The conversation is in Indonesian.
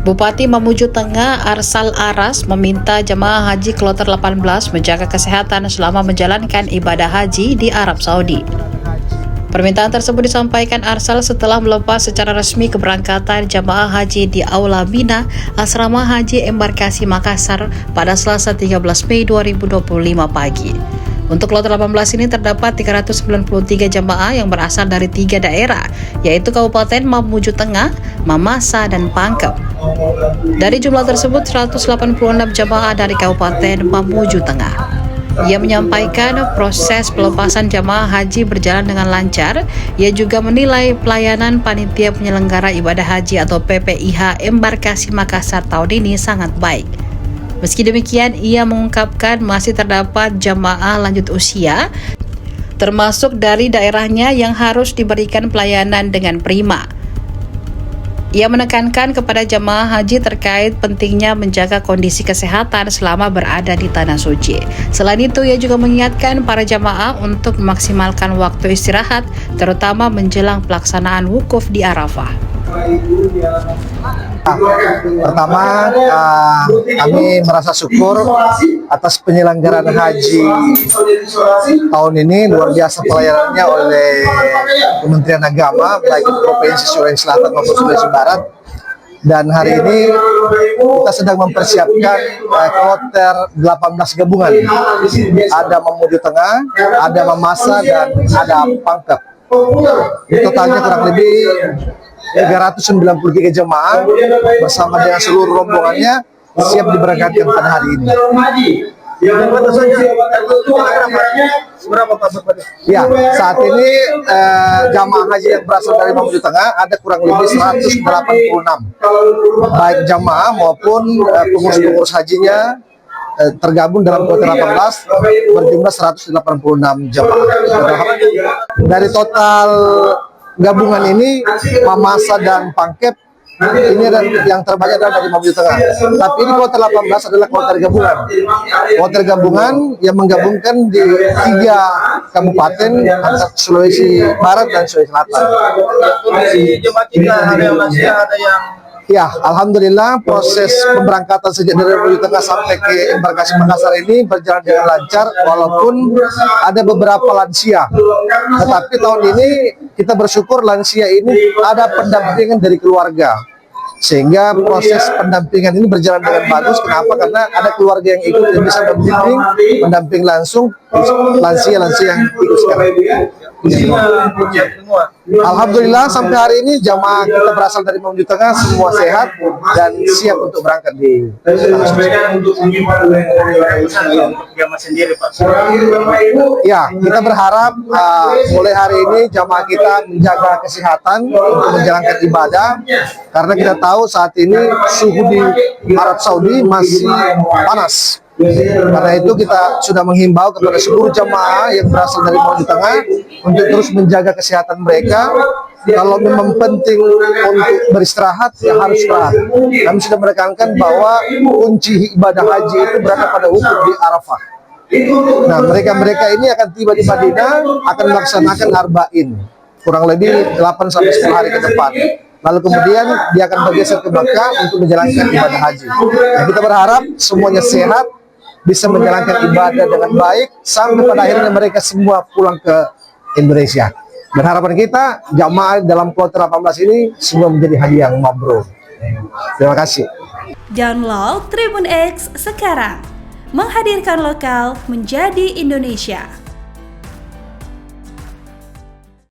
Bupati Mamuju Tengah Arsal Aras meminta jemaah haji kloter 18 menjaga kesehatan selama menjalankan ibadah haji di Arab Saudi. Permintaan tersebut disampaikan Arsal setelah melepas secara resmi keberangkatan jemaah haji di Aula Mina, Asrama Haji Embarkasi Makassar pada Selasa 13 Mei 2025 pagi. Untuk kloter 18 ini terdapat 393 jemaah yang berasal dari 3 daerah, yaitu Kabupaten Mamuju Tengah, Mamasa, dan Pangkep. Dari jumlah tersebut, 186 jemaah dari Kabupaten Mamuju Tengah. Ia menyampaikan proses pelepasan jemaah haji berjalan dengan lancar. Ia juga menilai pelayanan panitia penyelenggara ibadah haji atau PPIH Embarkasi Makassar tahun ini sangat baik. Meski demikian, ia mengungkapkan masih terdapat jemaah lanjut usia, termasuk dari daerahnya yang harus diberikan pelayanan dengan prima. Ia menekankan kepada jemaah haji terkait pentingnya menjaga kondisi kesehatan selama berada di Tanah Suci. Selain itu, ia juga mengingatkan para jemaah untuk memaksimalkan waktu istirahat, terutama menjelang pelaksanaan wukuf di Arafah. Pertama, kami merasa syukur atas penyelenggaraan haji tahun ini. Luar biasa pelayanannya oleh Kementerian Agama, baik Provinsi Sulawesi Selatan maupun Sulawesi Barat. Dan hari ini kita sedang mempersiapkan kloter 18 gabungan. Ada Mamuju Tengah, ada Mamasa, dan ada Pangkep. Totalnya kurang lebih 393 jemaah bersama dengan seluruh rombongannya siap diberangkatkan pada hari ini. Ya, saat ini jamaah haji yang berasal dari Mamuju Tengah ada kurang lebih 186, baik jamaah maupun pengurus-pengurus hajinya tergabung dalam kloter 18 berjumlah 186 jamaah. Dari total gabungan ini, Mamasa dan Pangkep ini yang terbanyak adalah dari Mamuju Tengah. Tapi ini kloter 18 adalah kloter gabungan. Kloter gabungan yang menggabungkan di 3 kabupaten antara Sulawesi Barat dan Sulawesi Selatan. Ya, alhamdulillah proses pemberangkatan sejak dari Mamuju Tengah sampai ke Embarkasi Makassar ini berjalan dengan lancar, walaupun ada beberapa lansia. Tetapi tahun ini kita bersyukur lansia ini ada pendampingan dari keluarga, sehingga proses pendampingan ini berjalan dengan bagus. Kenapa? Karena ada keluarga yang ikut dan bisa membimbing, mendamping langsung lansia-lansia yang ikut sekarang. Alhamdulillah sampai hari ini jamaah kita berasal dari Mamuju Tengah semua sehat dan siap untuk berangkat di Ya, kita berharap mulai hari ini jamaah kita menjaga kesehatan untuk menjalankan ibadah, karena kita tahu saat ini suhu di Arab Saudi masih panas. Karena itu kita sudah menghimbau kepada seluruh jamaah yang berasal dari Mamuju Tengah untuk terus menjaga kesehatan mereka. Kalau memang penting untuk beristirahat, ya harus istirahat. Kami sudah menekankan bahwa kunci ibadah haji itu berada pada wukuf di Arafah. Nah, mereka ini akan tiba di Madinah, akan melaksanakan arba'in kurang lebih 8-10 hari ke depan. Lalu kemudian dia akan bergeser ke Makkah untuk menjalankan ibadah haji. Nah, kita berharap semuanya sehat, bisa menjalankan ibadah dengan baik sampai pada akhirnya mereka semua pulang ke Indonesia. Dan harapan kita jamaah dalam kloter 18 ini semua menjadi haji yang mabrur. Terima kasih. Download Tribun X sekarang, menghadirkan lokal menjadi Indonesia.